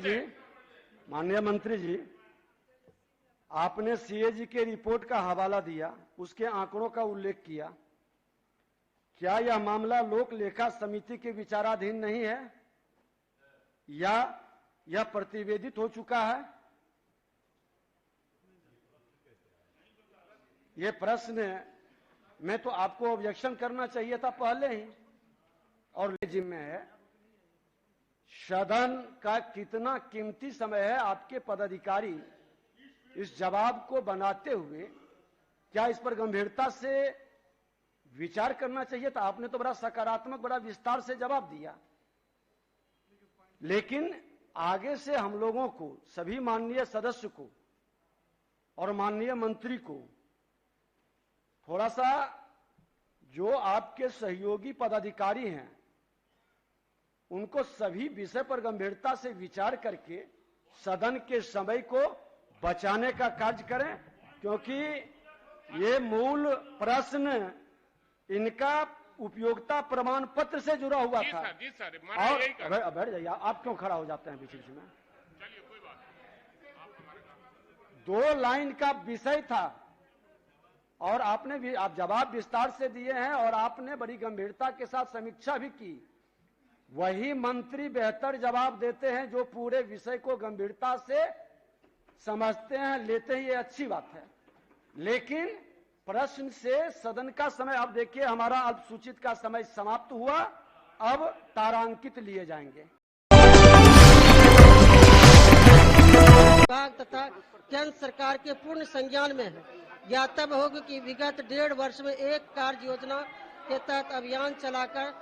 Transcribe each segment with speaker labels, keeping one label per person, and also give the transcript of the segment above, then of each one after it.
Speaker 1: माननीय मंत्री जी, आपने सीएजी के रिपोर्ट का हवाला दिया, उसके आंकड़ों का उल्लेख किया। क्या यह मामला लोक लेखा समिति के विचाराधीन नहीं है या यह प्रतिवेदित हो चुका है? ये प्रश्न में तो आपको ऑब्जेक्शन करना चाहिए था पहले ही। और जिम्मे है, सदन का कितना कीमती समय है आपके पदाधिकारी इस जवाब को बनाते हुए, क्या इस पर गंभीरता से विचार करना चाहिए था? आपने तो बड़ा सकारात्मक, बड़ा विस्तार से जवाब दिया, लेकिन आगे से हम लोगों को, सभी माननीय सदस्य को और माननीय मंत्री को थोड़ा सा, जो आपके सहयोगी पदाधिकारी हैं, उनको सभी विषय पर गंभीरता से विचार करके सदन के समय को बचाने का कार्य करें, क्योंकि ये मूल प्रश्न इनका उपयोगिता प्रमाण पत्र से जुड़ा हुआ था।
Speaker 2: जी सर,
Speaker 1: और बैठ जाइए, आप क्यों खड़ा हो जाते हैं बीच बीच में?
Speaker 2: चलिए कोई बात नहीं।
Speaker 1: 2 लाइन का विषय था और आपने भी आप जवाब विस्तार से दिए हैं और आपने बड़ी गंभीरता के साथ समीक्षा भी की। वही मंत्री बेहतर जवाब देते हैं जो पूरे विषय को गंभीरता से समझते हैं, लेते हैं, ये अच्छी बात है। लेकिन प्रश्न से सदन का समय, अब देखिए हमारा अल्पसूचित का समय समाप्त हुआ, अब तारांकित लिए जाएंगे।
Speaker 3: विभाग तथा केंद्र सरकार के पूर्ण संज्ञान में है। ज्ञातव्य होगा कि विगत 1.5 वर्ष में एक कार्य योजना के तहत अभियान चलाकर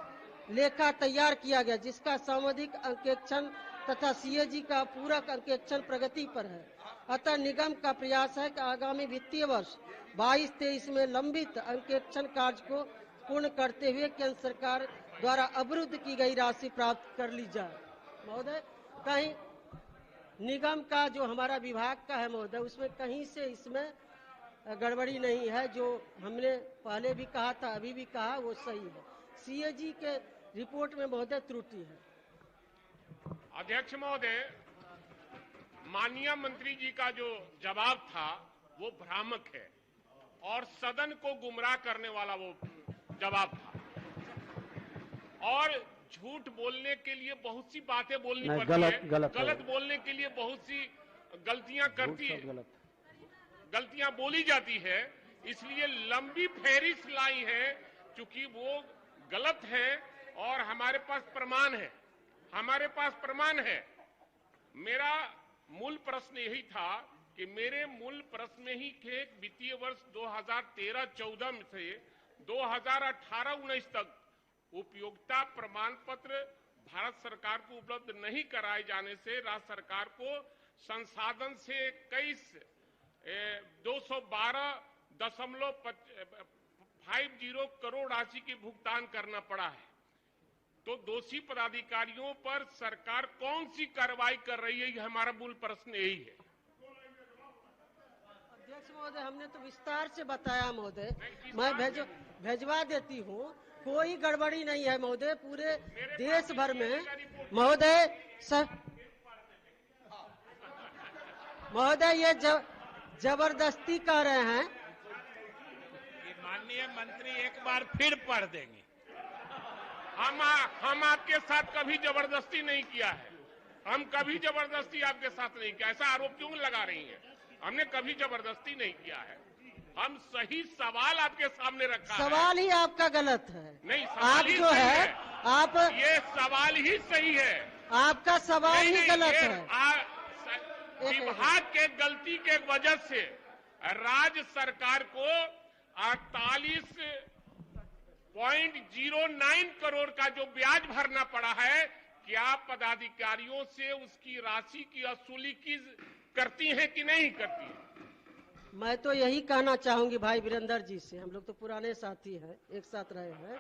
Speaker 3: लेखा तैयार किया गया, जिसका सामुदायिक अंकेक्षण तथा सीएजी का पूरक अंकेक्षण प्रगति पर है। अतः निगम का प्रयास है कि आगामी वित्तीय वर्ष 22-23 में लंबित अंकेक्षण कार्य को पूर्ण करते हुए केंद्र सरकार द्वारा अवरुद्ध की गई राशि प्राप्त कर ली जाए। महोदय, कहीं निगम का जो हमारा विभाग का है महोदय, उसमें कहीं से इसमें गड़बड़ी नहीं है। जो हमने पहले भी कहा था, अभी भी कहा, वो सही है। सीएजी के रिपोर्ट में महोदय त्रुटि है।
Speaker 2: अध्यक्ष महोदय, माननीय मंत्री जी का जो जवाब था वो भ्रामक है और सदन को गुमराह करने वाला वो जवाब था, और झूठ बोलने के लिए बहुत सी बातें बोलनी पड़ती है, गलत बोलने के लिए बहुत सी गलतियां करती है, गलतियां बोली जाती है, इसलिए लंबी फेरिस्त लाई है। चूंकि वो गलत है और हमारे पास प्रमाण है, मेरा मूल प्रश्न यही था कि मेरे मूल प्रश्न में ही थे, वित्तीय वर्ष 2013-14 से 2018-19 तक उपयोगिता प्रमाण पत्र भारत सरकार को उपलब्ध नहीं कराए जाने से राज्य सरकार को संसाधन से 212.50 करोड़ राशि की भुगतान करना पड़ा है। तो दोषी पदाधिकारियों पर सरकार कौन सी कार्रवाई कर रही है, ये हमारा मूल प्रश्न यही है।
Speaker 3: अध्यक्ष महोदय, हमने तो विस्तार से बताया महोदय, मैं भेजवा देती हूँ, कोई गड़बड़ी नहीं है महोदय। पूरे देश भर में महोदय महोदय ये जबरदस्ती कर रहे हैं।
Speaker 2: माननीय मंत्री एक बार फिर पढ़ देंगे। हम आपके साथ कभी जबरदस्ती नहीं किया है, हम कभी जबरदस्ती आपके साथ नहीं किया। ऐसा आरोप क्यों लगा रही हैं? हमने कभी जबरदस्ती नहीं किया है, हम सही सवाल आपके सामने रखा है।
Speaker 3: सवाल ही आपका गलत है।
Speaker 2: नहीं,
Speaker 3: आप जो है, आप
Speaker 2: ये सवाल ही सही है,
Speaker 3: आपका सवाल ही गलत है।
Speaker 2: विभाग के गलती के वजह से राज्य सरकार को 48.09 करोड़ का जो ब्याज भरना पड़ा है, क्या पदाधिकारियों से उसकी राशि की वसूली करती हैं कि नहीं करती हैं?
Speaker 3: मैं तो यही कहना चाहूंगी भाई वीरेंद्र जी से, हम लोग तो पुराने साथी हैं, एक साथ रहे हैं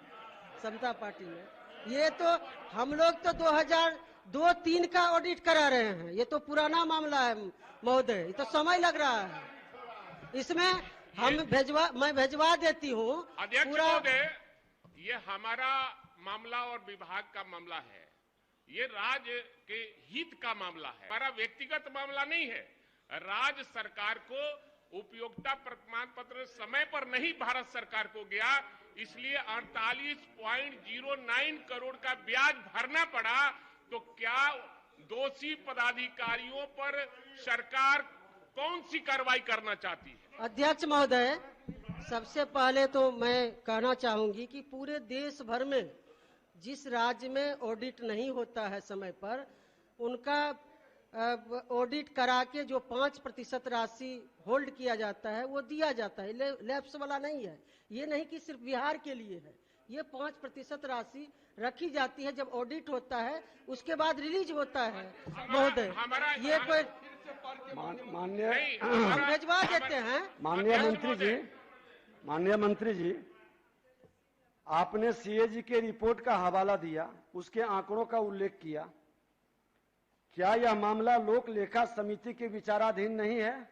Speaker 3: समता पार्टी में। ये तो हम लोग तो 2002-03 का ऑडिट करा रहे हैं, ये तो पुराना मामला है महोदय, ये तो समय लग रहा है। इसमें मैं भेजवा देती हूँ।
Speaker 2: अध्यक्ष महोदय, ये हमारा मामला और विभाग का मामला है, ये राज्य के हित का मामला है, हमारा व्यक्तिगत मामला नहीं है। राज्य सरकार को उपयोगिता प्रमाण पत्र समय पर नहीं भारत सरकार को गया, इसलिए 48.09 करोड़ का ब्याज भरना पड़ा। तो क्या दोषी पदाधिकारियों पर सरकार कौन सी कार्रवाई करना चाहती है?
Speaker 3: अध्यक्ष महोदय, सबसे पहले तो मैं कहना चाहूंगी कि पूरे देश भर में जिस राज्य में ऑडिट नहीं होता है समय पर, उनका ऑडिट करा के जो 5% राशि होल्ड किया जाता है वो दिया जाता है, लैप्स वाला नहीं है। ये नहीं कि सिर्फ बिहार के लिए है, ये 5% राशि रखी जाती है। जब ऑडिट होता है उसके बाद रिलीज होता है महोदय। ये कोई
Speaker 1: माननीय
Speaker 3: भिजवा देते हैं।
Speaker 1: माननीय मंत्री जी, आपने सीएजी के रिपोर्ट का हवाला दिया, उसके आंकड़ों का उल्लेख किया। क्या यह मामला लोक लेखा समिति के विचाराधीन नहीं है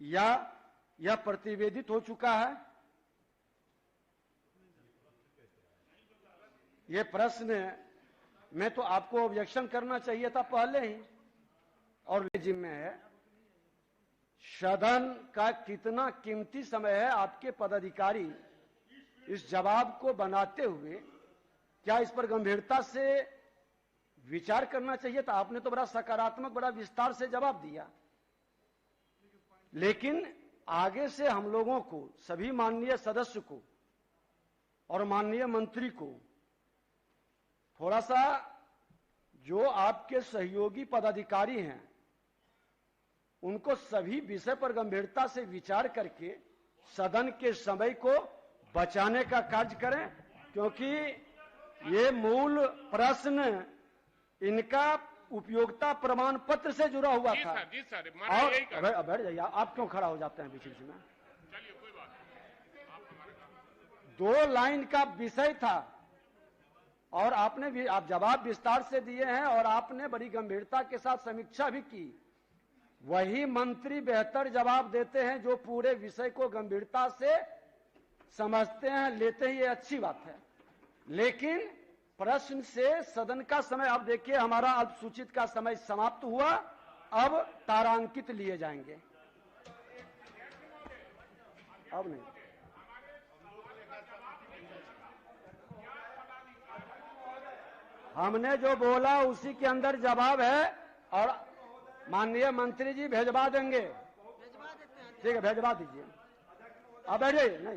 Speaker 1: या यह प्रतिवेदित हो चुका है? यह प्रश्न में तो आपको ऑब्जेक्शन करना चाहिए था पहले ही। और जिम्मे है सदन का कितना कीमती समय है, आपके पदाधिकारी इस जवाब को बनाते हुए क्या इस पर गंभीरता से विचार करना चाहिए था? आपने तो बड़ा सकारात्मक, बड़ा विस्तार से जवाब दिया, लेकिन आगे से हम लोगों को, सभी माननीय सदस्य को और माननीय मंत्री को थोड़ा सा, जो आपके सहयोगी पदाधिकारी हैं, उनको सभी विषय पर गंभीरता से विचार करके सदन के समय को बचाने का कार्य करें, क्योंकि ये मूल प्रश्न इनका उपयोगिता प्रमाण पत्र से जुड़ा हुआ था।
Speaker 2: जी सर,
Speaker 1: और बैठ जाइए, आप क्यों खड़ा हो जाते हैं बीच बीच में?
Speaker 2: चलिए कोई बात नहीं।
Speaker 1: 2 लाइन का विषय था और आपने भी आप जवाब विस्तार से दिए हैं और आपने बड़ी गंभीरता के साथ समीक्षा भी की। वही मंत्री बेहतर जवाब देते हैं जो पूरे विषय को गंभीरता से समझते हैं, लेते हैं, ये अच्छी बात है। लेकिन प्रश्न से सदन का समय, अब देखिए हमारा अल्पसूचित का समय समाप्त हुआ, अब तारांकित लिए जाएंगे। अब नहीं, हमने जो बोला उसी के अंदर जवाब है और माननीय मंत्री जी भेजवा देंगे। ठीक है, भेजवा दीजिए। अब बैठिए। नहीं।